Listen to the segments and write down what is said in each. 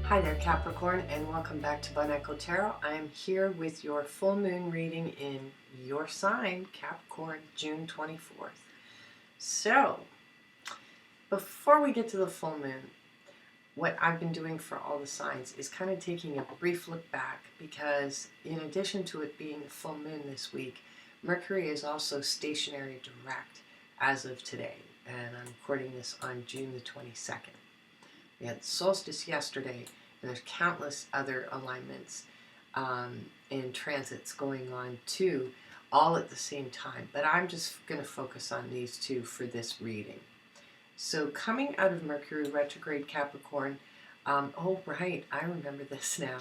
Hi there, Capricorn, and welcome back to Bon Echo Tarot. I am here with your full moon reading in your sign, Capricorn, June 24th. So, before we get to the full moon, what I've been doing for all the signs is kind of taking a brief look back because in addition to it being the full moon this week, Mercury is also stationary direct as of today, and I'm recording this on June the 22nd. We had solstice yesterday, and there's countless other alignments and transits going on too, all at the same time. But I'm just going to focus on these two for this reading. So coming out of Mercury retrograde Capricorn, oh right, I remember this now.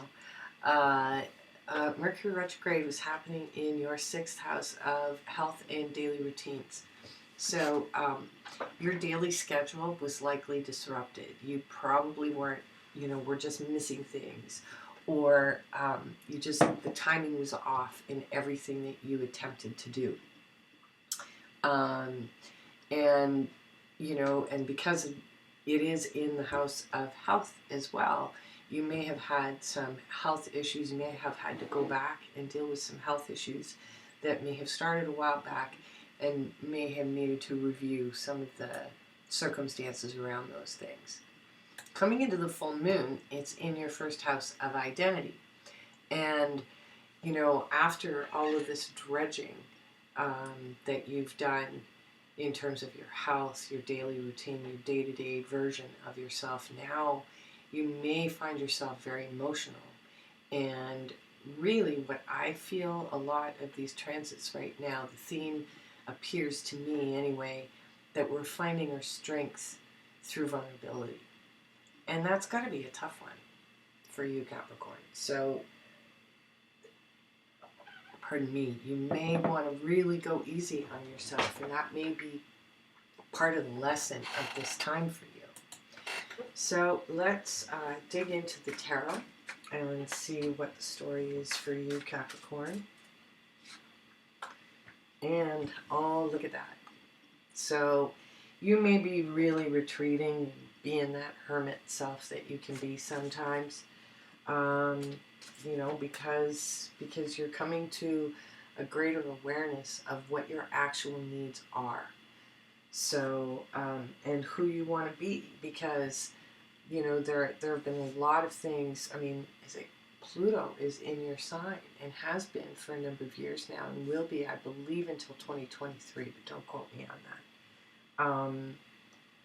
Mercury retrograde was happening in your 6th house of health and daily routines. So your daily schedule was likely disrupted. You probably weren't, were just missing things, or the timing was off in everything that you attempted to do. And because it is in the house of health as well, you may have had some health issues. You may have had to go back and deal with some health issues that may have started a while back and may have needed to review some of the circumstances around those things. Coming into the full moon, it's in your 1st house of identity. And, after all of this dredging that you've done in terms of your health, your daily routine, your day-to-day version of yourself, now you may find yourself very emotional. And really what I feel a lot of these transits right now, the theme appears to me anyway, that we're finding our strength through vulnerability. And that's got to be a tough one for you, Capricorn. So, pardon me, you may want to really go easy on yourself, and that may be part of the lesson of this time for you. So let's dig into the tarot and see what the story is for you, Capricorn. And oh, look at that. So you may be really retreating, being that hermit self that you can be sometimes, because you're coming to a greater awareness of what your actual needs are. So, and who you want to be, because, there have been a lot of things. I mean, Pluto is in your sign and has been for a number of years now and will be, I believe, until 2023, but don't quote me on that.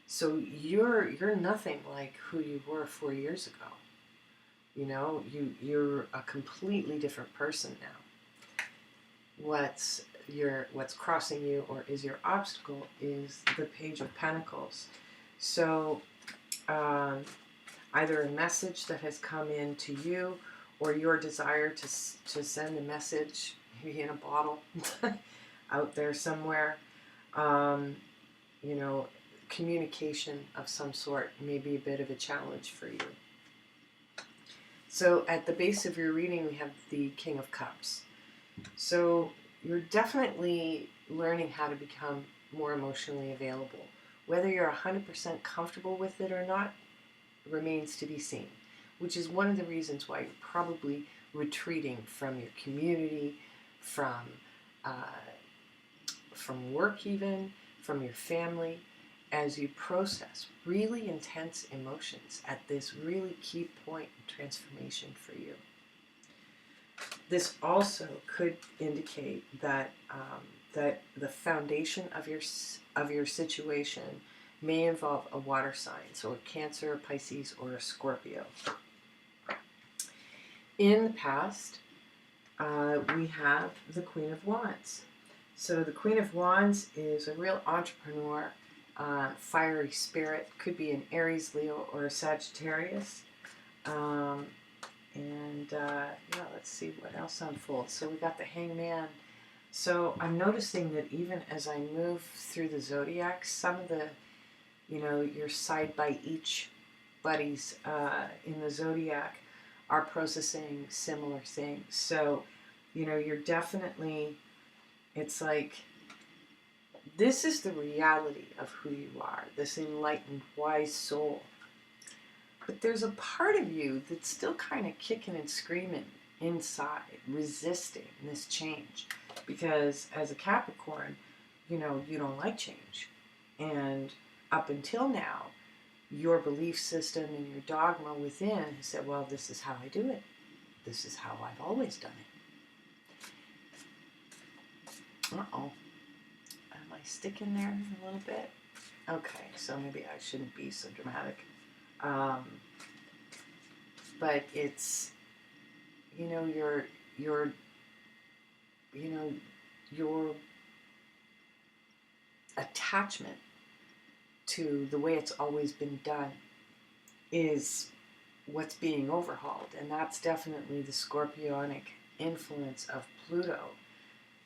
So you're nothing like who you were 4 years ago. You're a completely different person now. What's crossing you or is your obstacle is the Page of Pentacles. So either a message that has come in to you, or your desire to send a message, maybe in a bottle, out there somewhere. Communication of some sort may be a bit of a challenge for you. So at the base of your reading, we have the King of Cups. So you're definitely learning how to become more emotionally available. Whether you're 100% comfortable with it or not remains to be seen, which is one of the reasons why you're probably retreating from your community, from work even, from your family, as you process really intense emotions at this really key point in transformation for you. This also could indicate that that the foundation of your situation may involve a water sign, so a Cancer, a Pisces, or a Scorpio. In the past, we have the Queen of Wands. So the Queen of Wands is a real entrepreneur, fiery spirit, could be an Aries, Leo, or a Sagittarius. Let's see what else unfolds. So we got the Hangman. So I'm noticing that even as I move through the zodiac, some of the, your side by each buddies in the zodiac are processing similar things. So, you're definitely, it's like, this is the reality of who you are, this enlightened, wise soul. But there's a part of you that's still kind of kicking and screaming inside, resisting this change. Because as a Capricorn, you don't like change. And up until now, your belief system and your dogma within has said, well, this is how I do it. This is how I've always done it. Uh-oh. Am I sticking there a little bit? Okay, so maybe I shouldn't be so dramatic. But it's, your attachment to the way it's always been done is what's being overhauled. And that's definitely the scorpionic influence of Pluto.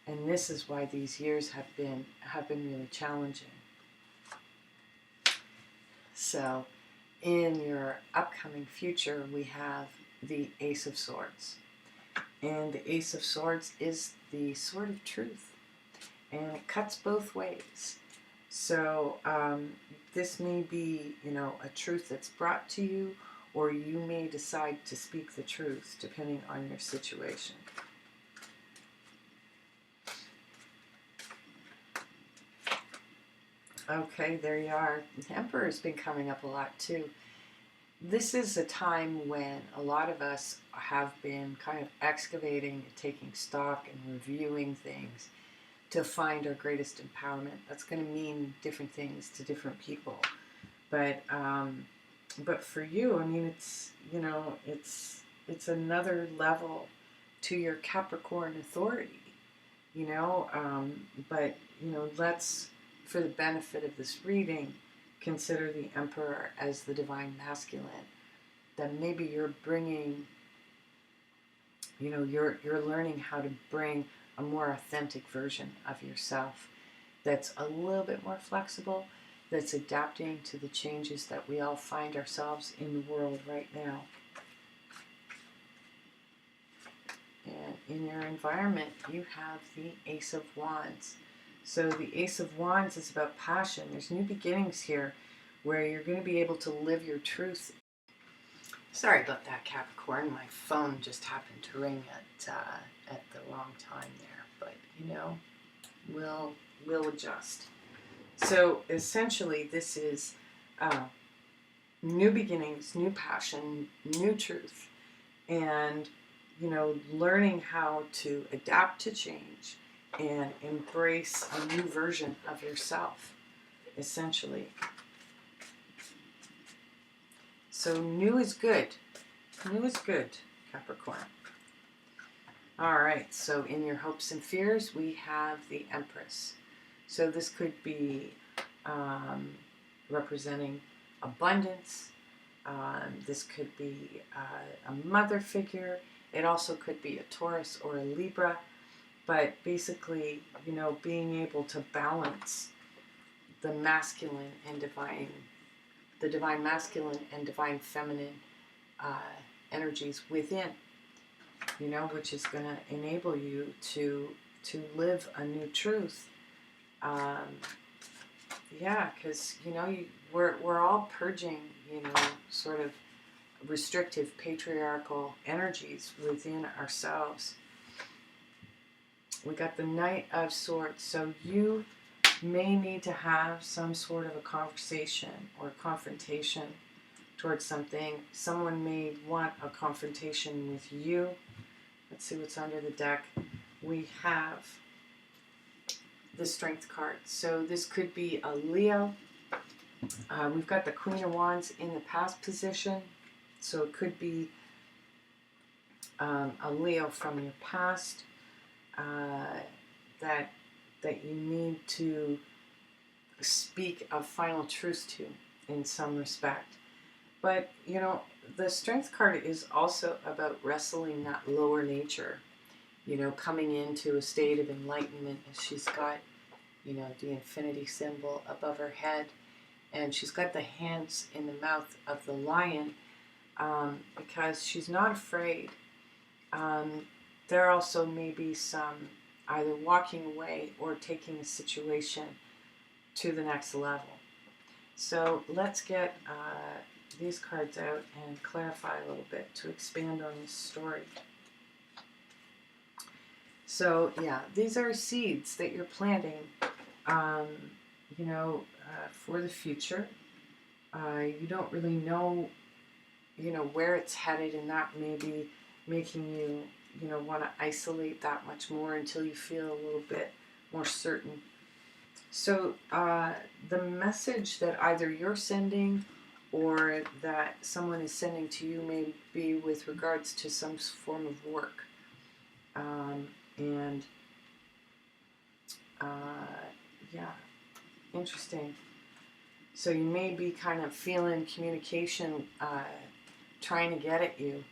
And this is why these years have been really challenging. So in your upcoming future, we have the Ace of Swords. And the Ace of Swords is the sword of truth. And it cuts both ways. So this may be, a truth that's brought to you, or you may decide to speak the truth, depending on your situation. Okay, there you are. The Emperor's been coming up a lot too. This is a time when a lot of us have been kind of excavating, taking stock, and reviewing things to find our greatest empowerment. That's going to mean different things to different people. But for you, I mean, it's another level to your Capricorn authority, but let's, for the benefit of this reading, consider the Emperor as the divine masculine. Then maybe you're bringing, you're learning how to bring a more authentic version of yourself that's a little bit more flexible, that's adapting to the changes that we all find ourselves in the world right now. And in your environment, you have the Ace of Wands. So the Ace of Wands is about passion. There's new beginnings here where you're going to be able to live your truth. Sorry about that, Capricorn. My phone just happened to ring at the wrong time there. But, we'll adjust. So essentially, this is new beginnings, new passion, new truth. And, learning how to adapt to change and embrace a new version of yourself, essentially. So new is good. New is good, Capricorn. All right, so in your hopes and fears, we have the Empress. So this could be representing abundance. This could be a mother figure. It also could be a Taurus or a Libra. But basically, being able to balance the masculine and divine, the divine masculine and divine feminine energies within, which is going to enable you to live a new truth. Because, we're all purging, sort of restrictive patriarchal energies within ourselves. We got the Knight of Swords. So you may need to have some sort of a conversation or confrontation towards something. Someone may want a confrontation with you. Let's see what's under the deck. We have the Strength card. So this could be a Leo. We've got the Queen of Wands in the past position. So it could be a Leo from your past. That you need to speak a final truth to in some respect. But, the Strength card is also about wrestling that lower nature, coming into a state of enlightenment. And she's got, the infinity symbol above her head, and she's got the hands in the mouth of the lion because she's not afraid. There also may be some either walking away or taking a situation to the next level. So let's get these cards out and clarify a little bit to expand on this story. So yeah, these are seeds that you're planting, for the future. You don't really know, where it's headed, and that may be making you, want to isolate that much more until you feel a little bit more certain. So the message that either you're sending or that someone is sending to you may be with regards to some form of work. Yeah, interesting. So you may be kind of feeling communication trying to get at you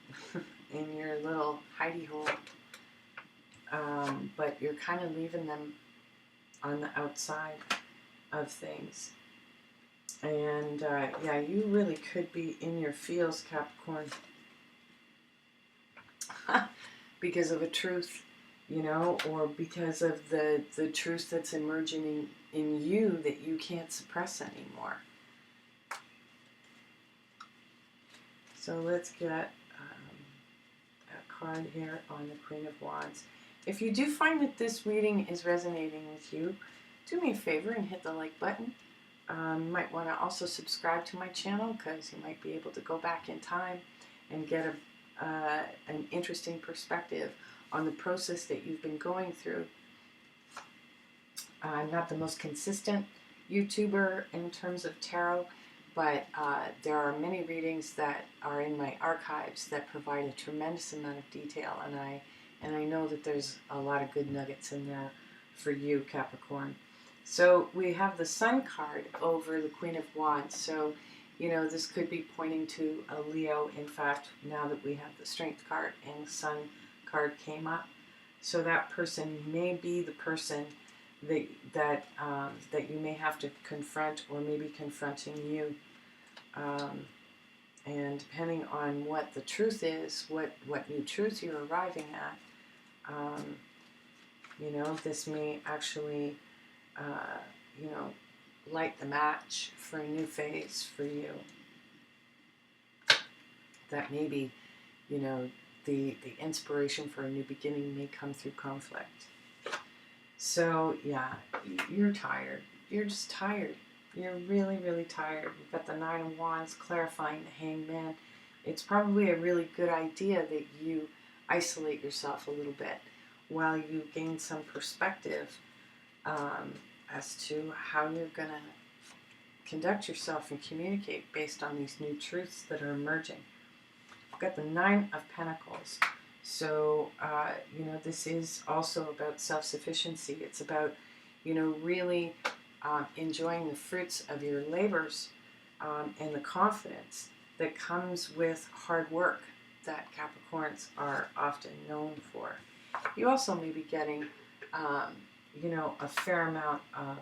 in your little hidey hole, but you're kind of leaving them on the outside of things. And you really could be in your feels, Capricorn, because of a truth, or because of the truth that's emerging in you that you can't suppress anymore. So let's get a card here on the Queen of Wands. If you do find that this reading is resonating with you, do me a favor and hit the like button. You might want to also subscribe to my channel because you might be able to go back in time and get an interesting perspective on the process that you've been going through. I'm not the most consistent YouTuber in terms of tarot, but there are many readings that are in my archives that provide a tremendous amount of detail, and I know that there's a lot of good nuggets in there for you, Capricorn. So we have the Sun card over the Queen of Wands. So, this could be pointing to a Leo. In fact, now that we have the Strength card and the Sun card came up, so that person may be the person that you may have to confront, or maybe confronting you. And depending on what the truth is, what new truth you're arriving at, this may actually light the match for a new phase for you. That maybe, the inspiration for a new beginning may come through conflict. So, yeah, you're tired. You're just tired. You're really, really tired. You've got the Nine of Wands clarifying the Hangman. It's probably a really good idea that you isolate yourself a little bit while you gain some perspective as to how you're going to conduct yourself and communicate based on these new truths that are emerging. I've got the Nine of Pentacles. So, this is also about self-sufficiency. It's about, really enjoying the fruits of your labors and the confidence that comes with hard work that Capricorns are often known for. You also may be getting, a fair amount of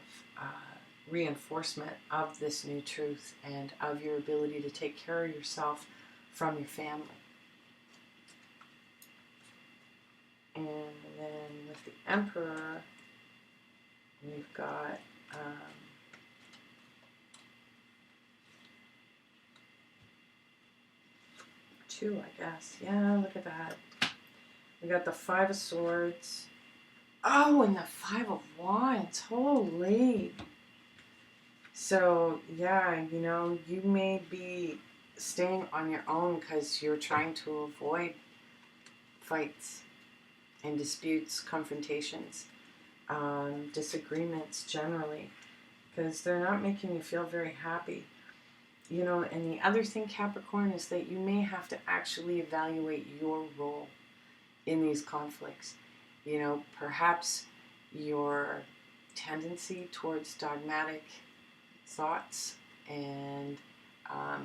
reinforcement of this new truth and of your ability to take care of yourself from your family. And then with the Emperor, we've got two, I guess. Yeah, look at that. We got the Five of Swords. Oh, and the Five of Wands. Holy. So, yeah, you may be staying on your own because you're trying to avoid fights and disputes, confrontations, disagreements generally, because they're not making you feel very happy. And the other thing, Capricorn, is that you may have to actually evaluate your role in these conflicts. Perhaps your tendency towards dogmatic thoughts and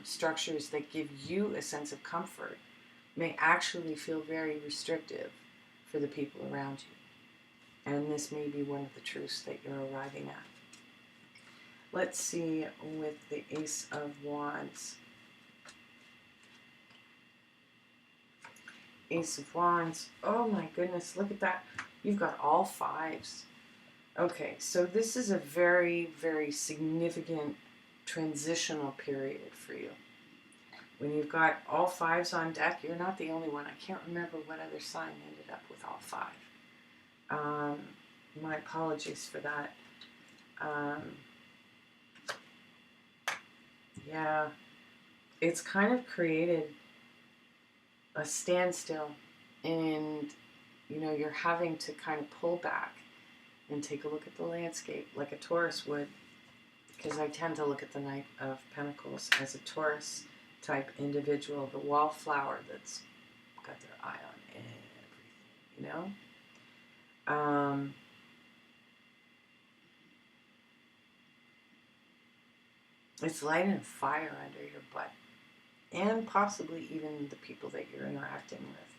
structures that give you a sense of comfort may actually feel very restrictive for the people around you. And this may be one of the truths that you're arriving at. Let's see with the Ace of Wands. Ace of Wands. Oh my goodness, look at that. You've got all fives. Okay, so this is a very, very significant transitional period for you. when you've got all fives on deck, you're not the only one. I can't remember what other sign ended up with all five. My apologies for that. Yeah, it's kind of created a standstill, and you're having to kind of pull back and take a look at the landscape like a Taurus would, because I tend to look at the Knight of Pentacles as a Taurus type individual, the wallflower that's got their eye on everything, It's lighting a fire under your butt, and possibly even the people that you're interacting with.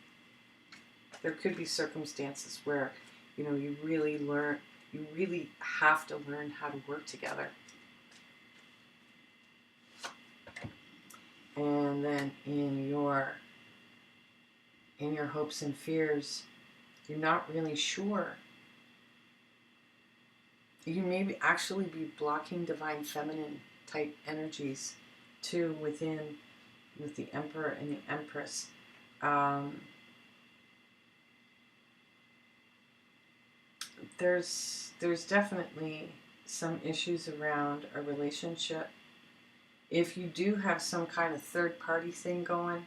There could be circumstances where, you really have to learn how to work together. And then in your hopes and fears, you're not really sure. You may actually be blocking divine feminine type energies too with the Emperor and the Empress. There's definitely some issues around a relationship. If you do have some kind of third party thing going,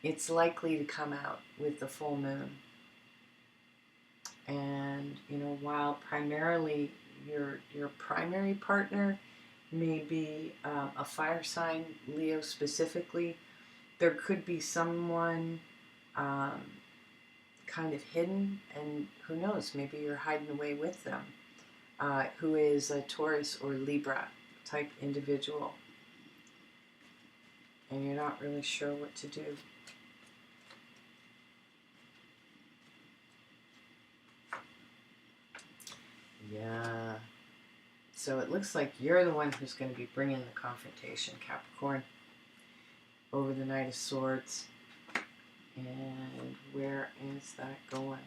it's likely to come out with the full moon. And while primarily your primary partner may be a fire sign, Leo specifically, there could be someone kind of hidden, and who knows, maybe you're hiding away with them, who is a Taurus or Libra type individual, and you're not really sure what to do. Yeah. So it looks like you're the one who's going to be bringing the confrontation, Capricorn, over the Knight of Swords. And where is that going?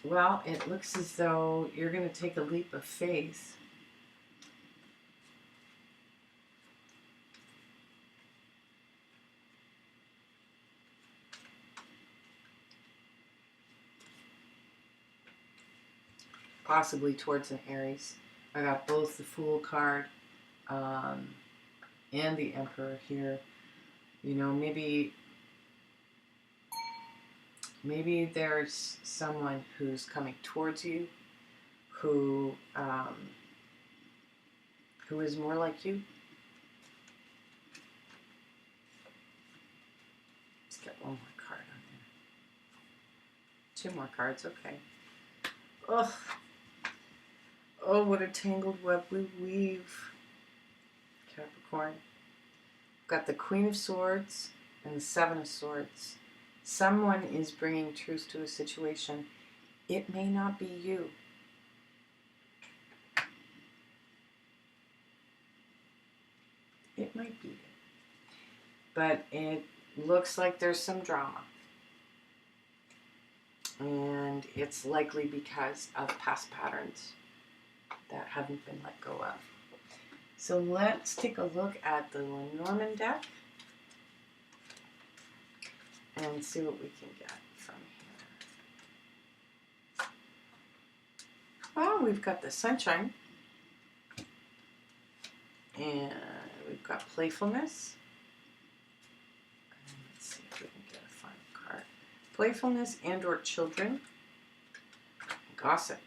Well, it looks as though you're going to take a leap of faith. Possibly towards an Aries. I got both the Fool card and the Emperor here. Maybe there's someone who's coming towards you who is more like you. Let's get one more card on there. 2 more cards, okay. Ugh. Oh, what a tangled web we weave, Capricorn. Got the Queen of Swords and the Seven of Swords. Someone is bringing truth to a situation. It may not be you. It might be you. But it looks like there's some drama. And it's likely because of past patterns that haven't been let go of. So let's take a look at the Lenormand deck and see what we can get from here. Well, we've got the Sunshine, and we've got Playfulness. And let's see if we can get a final card. Playfulness and or children. Gossip.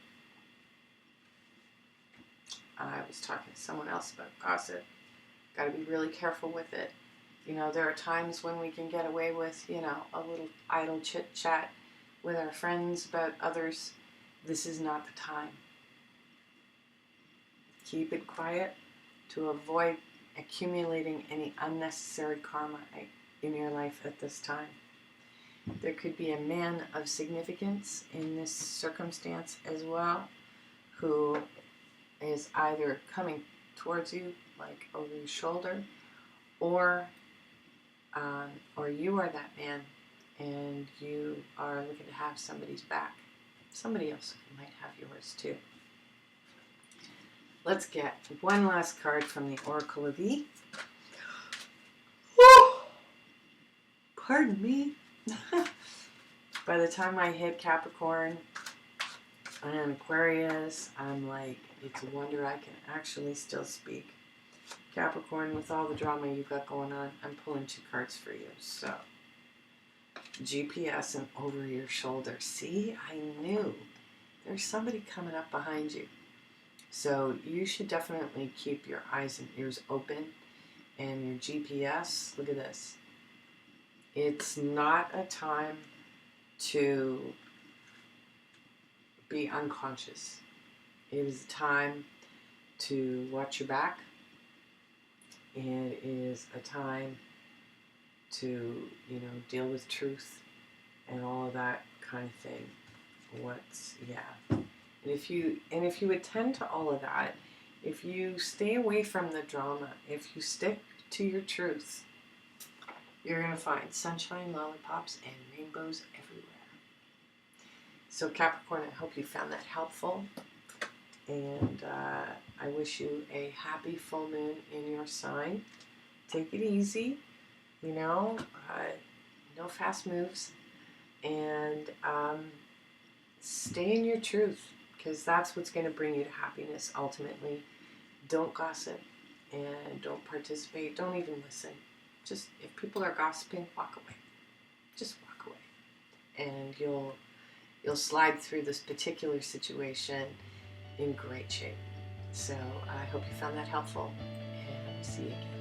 I was talking to someone else about gossip. Got to be really careful with it. There are times when we can get away with, a little idle chit-chat with our friends about others. This is not the time. Keep it quiet to avoid accumulating any unnecessary karma in your life at this time. There could be a man of significance in this circumstance as well, who is either coming towards you, like over your shoulder, or you are that man and you are looking to have somebody's back. Somebody else might have yours too. let's get one last card from the Oracle of E. Pardon me. By the time I hit Capricorn and Aquarius, I'm like, it's a wonder I can actually still speak. Capricorn, with all the drama you've got going on, I'm pulling 2 cards for you. So, GPS and over your shoulder. See, I knew there's somebody coming up behind you. So you should definitely keep your eyes and ears open. And your GPS, look at this. It's not a time to be unconscious. It is a time to watch your back. It is a time to, deal with truth and all of that kind of thing. And if you attend to all of that, if you stay away from the drama, if you stick to your truth, you're going to find sunshine, lollipops, and rainbows everywhere. So Capricorn, I hope you found that helpful. And I wish you a happy full moon in your sign. Take it easy, no fast moves. And stay in your truth, because that's what's going to bring you to happiness ultimately. Don't gossip and don't participate. Don't even listen. Just, if people are gossiping, walk away. Just walk away. And you'll slide through this particular situation in great shape. So I hope you found that helpful, and see you again.